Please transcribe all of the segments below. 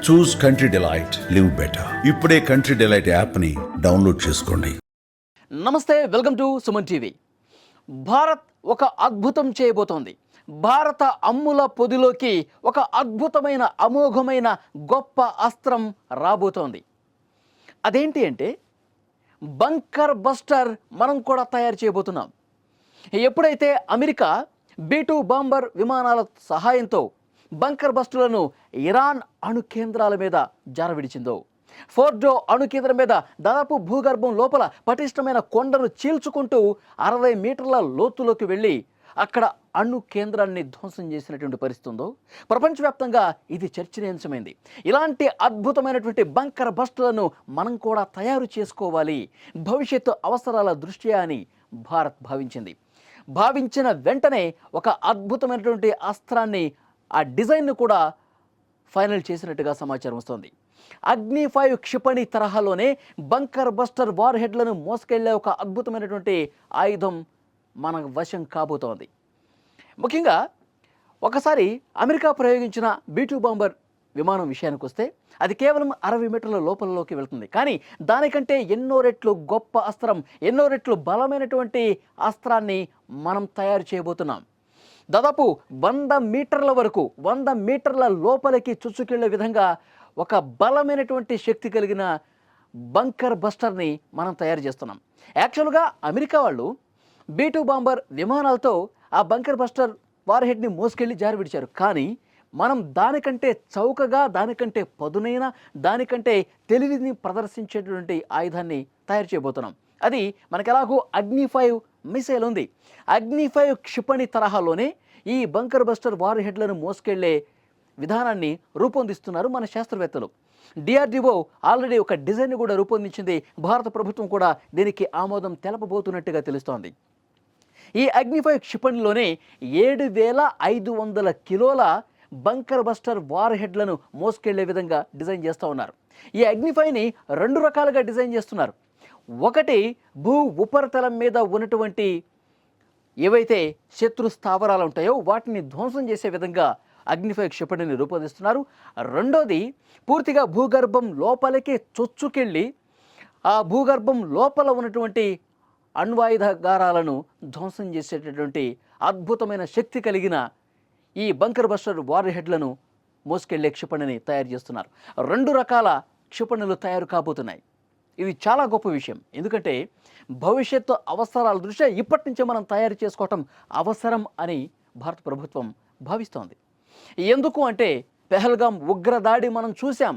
చూస్ country delight, live better. ఇప్పుడే country delight యాప్ని download చేసుకోండి. నమస్తే, welcome to Suman TV. Bharat ఒక అద్భుతం చేయబోతోంది. భారత అమ్ముల పొదిలోకి ఒక అద్భుతమైన అమోఘమైన గొప్ప అస్త్రం రాబోతోంది. అదేంటి అంటే బంకర్ బస్టర్ మనం కూడా తయారు చేయబోతున్నాం. ఎప్పుడైతే అమెరికా B-2 బాంబర్ విమానాల సహాయంతో బంకర్ బస్టులను ఇరాన్ అణు కేంద్రాల మీద జారవిడిచిందో, ఫోర్డో అణు కేంద్రం మీద దాదాపు భూగర్భం లోపల పటిష్టమైన కొండను చీల్చుకుంటూ 60 మీటర్ల లోతులోకి వెళ్ళి అక్కడ అణు కేంద్రాన్ని ధ్వంసం చేసినటువంటి పరిస్థితి ఉందో, ప్రపంచవ్యాప్తంగా ఇది చర్చనీయాంశమైంది. ఇలాంటి అద్భుతమైనటువంటి బంకర్ బస్టులను మనం కూడా తయారు చేసుకోవాలి భవిష్యత్తు అవసరాల దృష్ట్యా అని భారత్ భావించిన వెంటనే ఒక అద్భుతమైనటువంటి అస్త్రాన్ని, ఆ డిజైన్ను కూడా ఫైనల్ చేసినట్టుగా సమాచారం వస్తుంది. అగ్ని-5 క్షిపణి తరహాలోనే బంకర్ బస్టర్ వార్ హెడ్లను మోసుకెళ్లే ఒక అద్భుతమైనటువంటి ఆయుధం మన వశం కాబోతోంది. ముఖ్యంగా ఒకసారి అమెరికా ప్రయోగించిన B-2 బాంబర్ విమానం విషయానికి వస్తే అది కేవలం 60 మీటర్ల లోపలలోకి వెళ్తుంది. కానీ దానికంటే ఎన్నో రెట్లు గొప్ప అస్త్రం, ఎన్నో రెట్లు బలమైనటువంటి అస్త్రాన్ని మనం తయారు చేయబోతున్నాం. దాదాపు 100 మీటర్ల వరకు, 100 మీటర్ల లోపలికి చుచ్చుకెళ్లే విధంగా ఒక బలమైనటువంటి శక్తి కలిగిన బంకర్ బస్టర్ని మనం తయారు చేస్తున్నాం. యాక్చువల్గా అమెరికా వాళ్ళు B-2 బాంబర్ విమానాలతో ఆ బంకర్ బస్టర్ వార్ హెడ్ని మోసుకెళ్ళి జారి విడిచారు. కానీ మనం దానికంటే చౌకగా, దానికంటే పదునైన, దానికంటే తెలివిని ప్రదర్శించేటువంటి ఆయుధాన్ని తయారు చేయబోతున్నాం. అది మనకు ఎలాగో అగ్ని-5 మిసైల్ ఉంది. అగ్ని-5 క్షిపణి తరహాలోనే ఈ బంకర్ బస్టర్ వార్ హెడ్లను మోసుకెళ్లే విధానాన్ని రూపొందిస్తున్నారు మన శాస్త్రవేత్తలు. DRDO ఆల్రెడీ ఒక డిజైన్ కూడా రూపొందించింది. భారత ప్రభుత్వం కూడా దీనికి ఆమోదం తెలపబోతున్నట్టుగా తెలుస్తోంది. ఈ అగ్ని-5 క్షిపణిలోనే 7500 కిలోల బంకర్ బస్టర్ వార్ హెడ్లను మోసుకెళ్లే విధంగా డిజైన్ చేస్తూ ఉన్నారు. ఈ అగ్ని-5ని 2 రకాలుగా డిజైన్ చేస్తున్నారు. ఒకటి, భూ ఉపరితలం మీద ఉన్నటువంటి ఏవైతే శత్రు స్థావరాలు ఉంటాయో వాటిని ధ్వంసం చేసే విధంగా అగ్ని-5 క్షిపణిని రూపొందిస్తున్నారు. రెండోది, పూర్తిగా భూగర్భం లోపలికి చొచ్చుకెళ్ళి ఆ భూగర్భం లోపల ఉన్నటువంటి అణ్వాయుధాగారాలను ధ్వంసం చేసేటటువంటి అద్భుతమైన శక్తి కలిగిన ఈ బంకర్ బస్టర్ వార్ హెడ్లను మోసుకెళ్లే క్షిపణిని తయారు చేస్తున్నారు. 2 రకాల క్షిపణులు తయారు కాబోతున్నాయి. ఇది చాలా గొప్ప విషయం. ఎందుకంటే భవిష్యత్తు అవసరాల దృష్ట్యా ఇప్పటి నుంచే మనం తయారు చేసుకోవటం అవసరం అని భారత ప్రభుత్వం భావిస్తోంది. ఎందుకు అంటే పెహల్గాం ఉగ్రదాడి మనం చూసాం.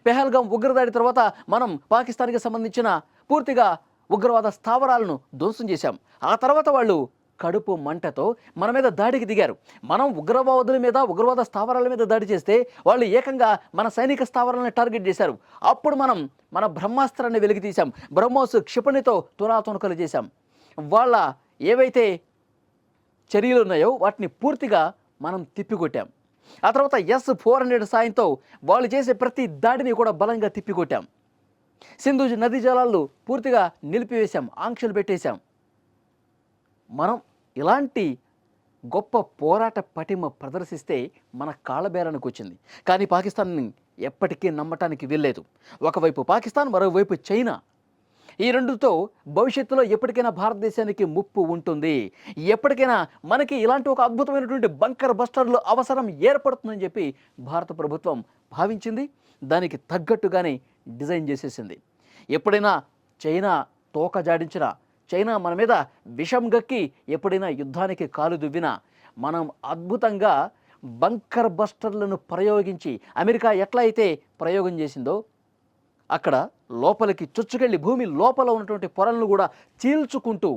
పెహల్గాం ఉగ్రదాడి తర్వాత మనం పాకిస్తాన్కి సంబంధించిన పూర్తిగా ఉగ్రవాద స్థావరాలను ధ్వంసం చేశాం. ఆ తర్వాత వాళ్ళు కడుపు మంటతో మన మీద దాడికి దిగారు. మనం ఉగ్రవాదుల మీద, ఉగ్రవాద స్థావరాల మీద దాడి చేస్తే వాళ్ళు ఏకంగా మన సైనిక స్థావరాలను టార్గెట్ చేశారు. అప్పుడు మనం మన బ్రహ్మాస్త్రాన్ని వెలికి తీశాం. బ్రహ్మోస్ క్షిపణితో తునాతునకలు చేశాం. వాళ్ళ ఏవైతే చర్యలు ఉన్నాయో వాటిని పూర్తిగా మనం తిప్పికొట్టాం. ఆ తర్వాత S-400 సాయంతో వాళ్ళు చేసే ప్రతి దాడిని కూడా బలంగా తిప్పికొట్టాం. సింధు నదీ జలాలు పూర్తిగా నిలిపివేశాం, ఆంక్షలు పెట్టేశాం. మనం ఇలాంటి గొప్ప పోరాట పటిమ ప్రదర్శిస్తే మన కాళ్ళబేరానికి వచ్చింది. కానీ పాకిస్తాన్ని ఎప్పటికీ నమ్మటానికి వీల్లేదు. ఒకవైపు పాకిస్తాన్, మరోవైపు చైనా. ఈ రెండుతో భవిష్యత్తులో ఎప్పటికైనా భారతదేశానికి ముప్పు ఉంటుంది. ఎప్పటికైనా మనకి ఇలాంటి ఒక అద్భుతమైనటువంటి బంకర్ బస్టర్లు అవసరం ఏర్పడుతుందని చెప్పి భారత ప్రభుత్వం భావించింది. దానికి తగ్గట్టుగానే డిజైన్ చేసేసింది. ఎప్పుడైనా చైనా తోక జాడించినా, చైనా మన మీద విషం గక్కి ఎప్పుడైనా యుద్ధానికి కాలు దువ్వినా మనం అద్భుతంగా బంకర్ బస్టర్లను ప్రయోగించి, అమెరికా ఎట్లా అయితే ప్రయోగం చేసిందో అక్కడ లోపలికి చొచ్చుకెళ్ళి భూమి లోపల ఉన్నటువంటి పొరలను కూడా చీల్చుకుంటూ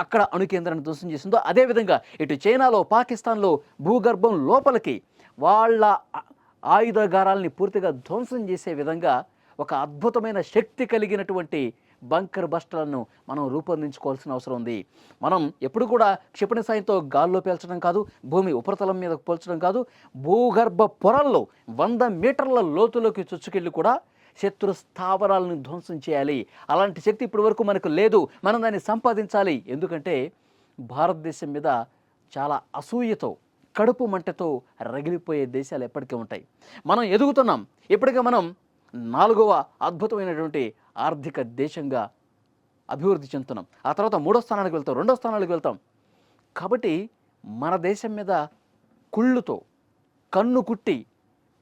అక్కడ అణు కేంద్రాన్ని ధ్వంసం చేసిందో, అదేవిధంగా ఇటు చైనాలో, పాకిస్తాన్లో భూగర్భం లోపలికి వాళ్ళ ఆయుధాగారాలని పూర్తిగా ధ్వంసం చేసే విధంగా ఒక అద్భుతమైన శక్తి కలిగినటువంటి బంకర్ బస్టర్లను మనం రూపొందించుకోవాల్సిన అవసరం ఉంది. మనం ఎప్పుడు కూడా క్షిపణి సాయంతో గాల్లో పేల్చడం కాదు, భూమి ఉపరితలం మీద పోల్చడం కాదు, భూగర్భ పొరల్లో 100 మీటర్ల లోతులోకి చొచ్చుకెళ్ళి కూడా శత్రు స్థావరాలను ధ్వంసం చేయాలి. అలాంటి శక్తి ఇప్పటి వరకు మనకు లేదు. మనం దాన్ని సంపాదించాలి. ఎందుకంటే భారతదేశం మీద చాలా అసూయతో కడుపు మంటతో రగిలిపోయే దేశాలు ఎప్పటికీ ఉంటాయి. మనం ఎదుగుతున్నాం. ఇప్పటికే మనం 4వ అద్భుతమైనటువంటి ఆర్థిక దేశంగా అభివృద్ధి చెందుతున్నాం. ఆ తర్వాత 3వ స్థానానికి వెళ్తాం, 2వ స్థానానికి వెళ్తాం. కాబట్టి మన దేశం మీద కుళ్ళుతో కన్ను కుట్టి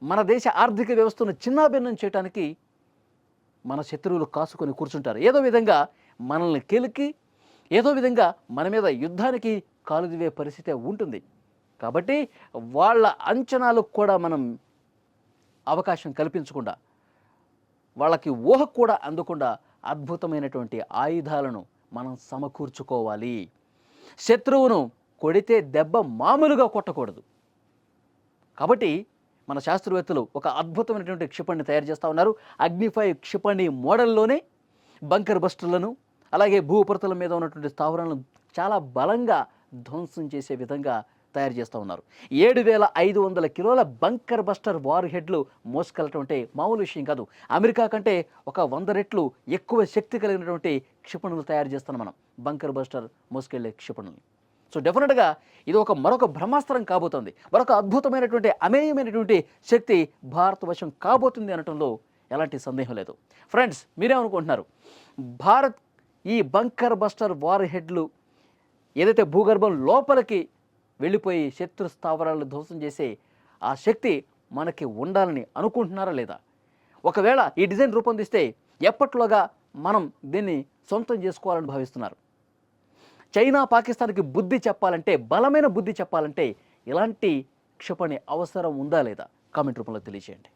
మన దేశ ఆర్థిక వ్యవస్థను చిన్నాభిన్నం చేయడానికి మన శత్రువులు కాసుకొని కూర్చుంటారు. ఏదో విధంగా మనల్ని కెలికి ఏదో విధంగా మన మీద యుద్ధానికి కాలుదివే పరిస్థితి ఉంటుంది. కాబట్టి వాళ్ళ అంచనాలకు కూడా మనం అవకాశం కల్పించకుండా, వాళ్ళకి ఊహకు కూడా అందకుండా అద్భుతమైనటువంటి ఆయుధాలను మనం సమకూర్చుకోవాలి. శత్రువును కొడితే దెబ్బ మామూలుగా కొట్టకూడదు. కాబట్టి మన శాస్త్రవేత్తలు ఒక అద్భుతమైనటువంటి క్షిపణిని తయారు చేస్తూ ఉన్నారు. అగ్ని-5 క్షిపణి మోడల్లోనే బంకర్ బస్టర్లను, అలాగే భూ ఉపరితలం మీద ఉన్నటువంటి స్థావరాలను చాలా బలంగా ధ్వంసం చేసే విధంగా తయారు చేస్తూ ఉన్నారు. 7,500 కిలోల బంకర్ బస్టర్ వార్ హెడ్లు మోసుకెళ్ళటువంటి మామూలు విషయం కాదు. అమెరికా కంటే ఒక 100 రెట్లు ఎక్కువ శక్తి కలిగినటువంటి క్షిపణులు తయారు చేస్తున్నాం మనం, బంకర్ బస్టర్ మోసుకెళ్లే క్షిపణులు. సో డెఫినెట్గా ఇది మరొక బ్రహ్మాస్త్రం కాబోతోంది. మరొక అద్భుతమైనటువంటి అమేయమైనటువంటి శక్తి భారతవశం కాబోతుంది అనటంలో ఎలాంటి సందేహం లేదు. ఫ్రెండ్స్, మీరేమనుకుంటున్నారు? భారత్ ఈ బంకర్ బస్టర్ వార్ హెడ్లు ఏదైతే భూగర్భం లోపలికి వెళ్ళిపోయి శత్రు స్థావరాలను ధ్వంసం చేసే ఆ శక్తి మనకి ఉండాలని అనుకుంటున్నారా లేదా? ఒకవేళ ఈ డిజైన్ రూపొందిస్తే ఎప్పట్లోగా మనం దీన్ని సొంతం చేసుకోవాలని భావిస్తున్నారు? చైనా పాకిస్తాన్కి బుద్ధి చెప్పాలంటే, బలమైన బుద్ధి చెప్పాలంటే ఇలాంటి క్షిపణి అవసరం ఉందా లేదా? కామెంట్ రూపంలో తెలియజేయండి.